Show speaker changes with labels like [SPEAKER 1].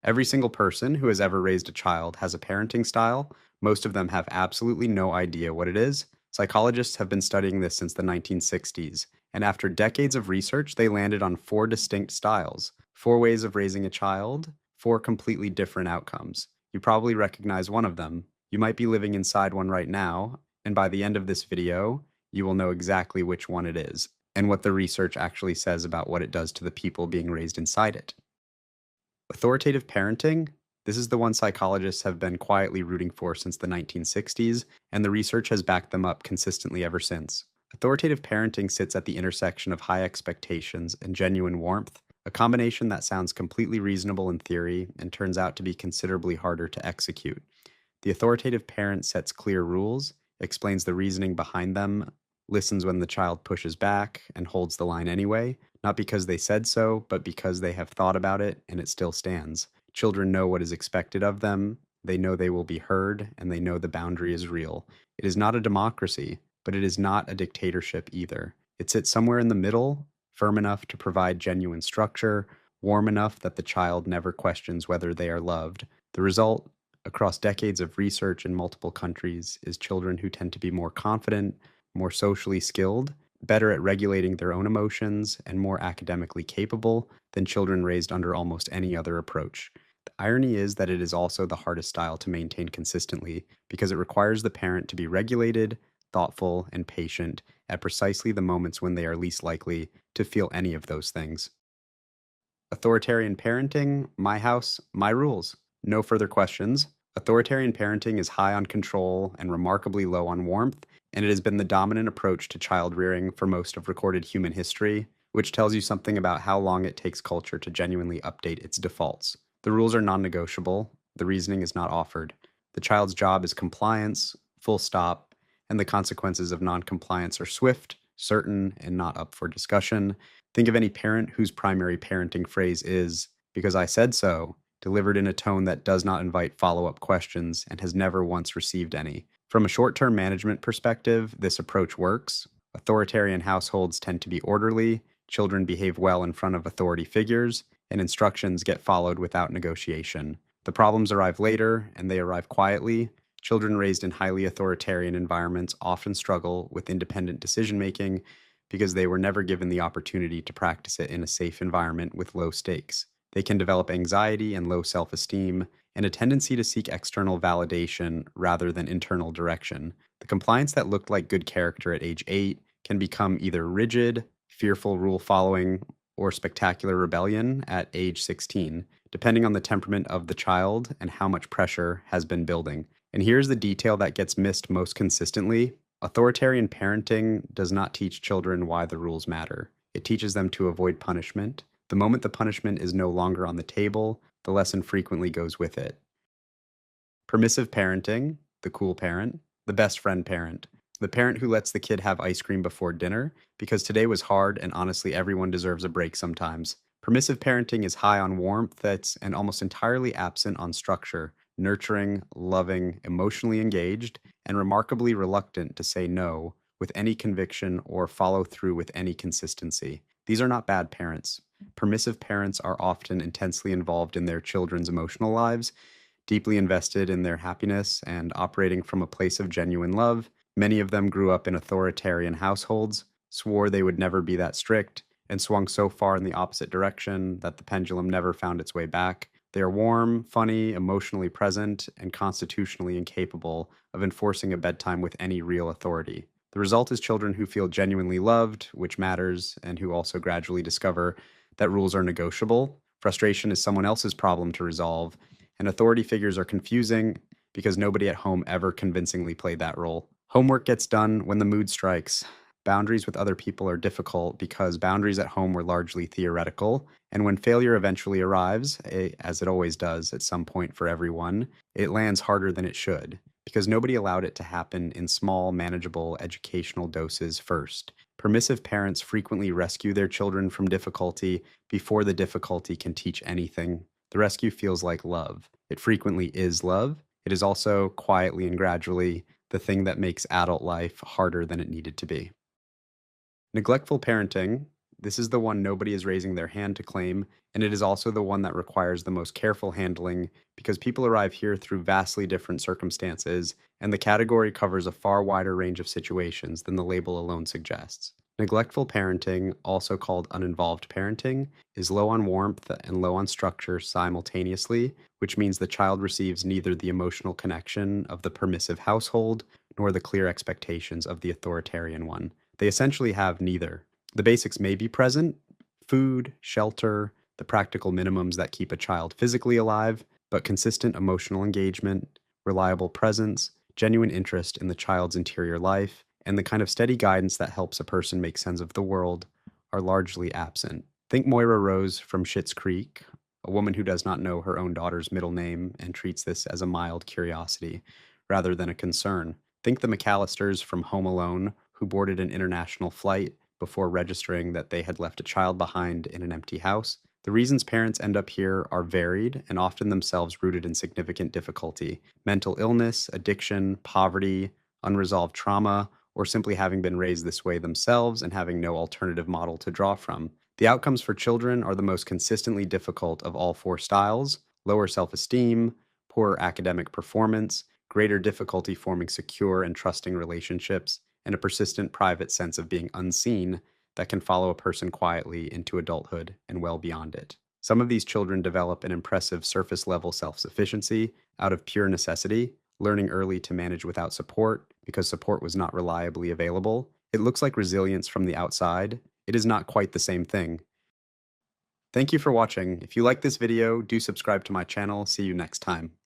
[SPEAKER 1] Every single person who has ever raised a child has a parenting style. Most of them have absolutely no idea what it is. Psychologists have been studying this since the 1960s, and after decades of research, they landed on four distinct styles, four ways of raising a child, four completely different outcomes. You probably recognize one of them. You might be living inside one right now, and by the end of this video, you will know exactly which one it is and what the research actually says about what it does to the people being raised inside it. Authoritative parenting, this is the one psychologists have been quietly rooting for since the 1960s, and the research has backed them up consistently ever since. Authoritative parenting sits at the intersection of high expectations and genuine warmth, a combination that sounds completely reasonable in theory and turns out to be considerably harder to execute. The authoritative parent sets clear rules, explains the reasoning behind them, listens when the child pushes back, and holds the line anyway, not because they said so, but because they have thought about it and it still stands. Children know what is expected of them, they know they will be heard, and they know the boundary is real. It is not a democracy, but it is not a dictatorship either. It sits somewhere in the middle, firm enough to provide genuine structure, warm enough that the child never questions whether they are loved. The result, across decades of research in multiple countries, is children who tend to be more confident, more socially skilled, better at regulating their own emotions, and more academically capable than children raised under almost any other approach. The irony is that it is also the hardest style to maintain consistently because it requires the parent to be regulated, thoughtful, and patient at precisely the moments when they are least likely to feel any of those things. Authoritarian parenting, my house, my rules. No further questions. Authoritarian parenting is high on control and remarkably low on warmth, and it has been the dominant approach to child rearing for most of recorded human history, which tells you something about how long it takes culture to genuinely update its defaults. The rules are non-negotiable, the reasoning is not offered. The child's job is compliance, full stop, and the consequences of non-compliance are swift, certain, and not up for discussion. Think of any parent whose primary parenting phrase is, "Because I said so," delivered in a tone that does not invite follow-up questions and has never once received any. From a short-term management perspective, this approach works. Authoritarian households tend to be orderly, children behave well in front of authority figures, and instructions get followed without negotiation. The problems arrive later, and they arrive quietly. Children raised in highly authoritarian environments often struggle with independent decision-making because they were never given the opportunity to practice it in a safe environment with low stakes. They can develop anxiety and low self-esteem, and a tendency to seek external validation rather than internal direction. The compliance that looked like good character at age 8 can become either rigid, fearful rule following, or spectacular rebellion at age 16, depending on the temperament of the child and how much pressure has been building. And here's the detail that gets missed most consistently. Authoritarian parenting does not teach children why the rules matter. It teaches them to avoid punishment. The moment the punishment is no longer on the table, the lesson frequently goes with it. Permissive parenting, the cool parent, the best friend parent, the parent who lets the kid have ice cream before dinner because today was hard and honestly everyone deserves a break sometimes. Permissive parenting is high on warmth and almost entirely absent on structure, nurturing, loving, emotionally engaged, and remarkably reluctant to say no with any conviction or follow through with any consistency. These are not bad parents. Permissive parents are often intensely involved in their children's emotional lives, deeply invested in their happiness, and operating from a place of genuine love. Many of them grew up in authoritarian households, swore they would never be that strict, and swung so far in the opposite direction that the pendulum never found its way back. They are warm, funny, emotionally present, and constitutionally incapable of enforcing a bedtime with any real authority. The result is children who feel genuinely loved, which matters, and who also gradually discover that rules are negotiable. Frustration is someone else's problem to resolve, and authority figures are confusing because nobody at home ever convincingly played that role. Homework gets done when the mood strikes. Boundaries with other people are difficult because boundaries at home were largely theoretical, and when failure eventually arrives, as it always does at some point for everyone, it lands harder than it should, because nobody allowed it to happen in small, manageable educational doses first. Permissive parents frequently rescue their children from difficulty before the difficulty can teach anything. The rescue feels like love. It frequently is love. It is also, quietly and gradually, the thing that makes adult life harder than it needed to be. Neglectful parenting, This is the one nobody is raising their hand to claim, and it is also the one that requires the most careful handling because people arrive here through vastly different circumstances, and the category covers a far wider range of situations than the label alone suggests. Neglectful parenting, also called uninvolved parenting, is low on warmth and low on structure simultaneously, which means the child receives neither the emotional connection of the permissive household nor the clear expectations of the authoritarian one. They essentially have neither. The basics may be present: food, shelter, the practical minimums that keep a child physically alive, but consistent emotional engagement, reliable presence, genuine interest in the child's interior life, and the kind of steady guidance that helps a person make sense of the world are largely absent. Think Moira Rose from Schitt's Creek, a woman who does not know her own daughter's middle name and treats this as a mild curiosity rather than a concern. Think the McAllisters from Home Alone, who boarded an international flight before registering that they had left a child behind in an empty house. The reasons parents end up here are varied and often themselves rooted in significant difficulty: mental illness, addiction, poverty, unresolved trauma, or simply having been raised this way themselves and having no alternative model to draw from. The outcomes for children are the most consistently difficult of all four styles: lower self esteem, poorer academic performance, greater difficulty forming secure and trusting relationships, and a persistent private sense of being unseen that can follow a person quietly into adulthood and well beyond it. Some of these children develop an impressive surface level self sufficiency out of pure necessity, learning early to manage without support because support was not reliably available. It looks like resilience from the outside. It is not quite the same thing. Thank you for watching. If you like this video, do subscribe to my channel. See you next time.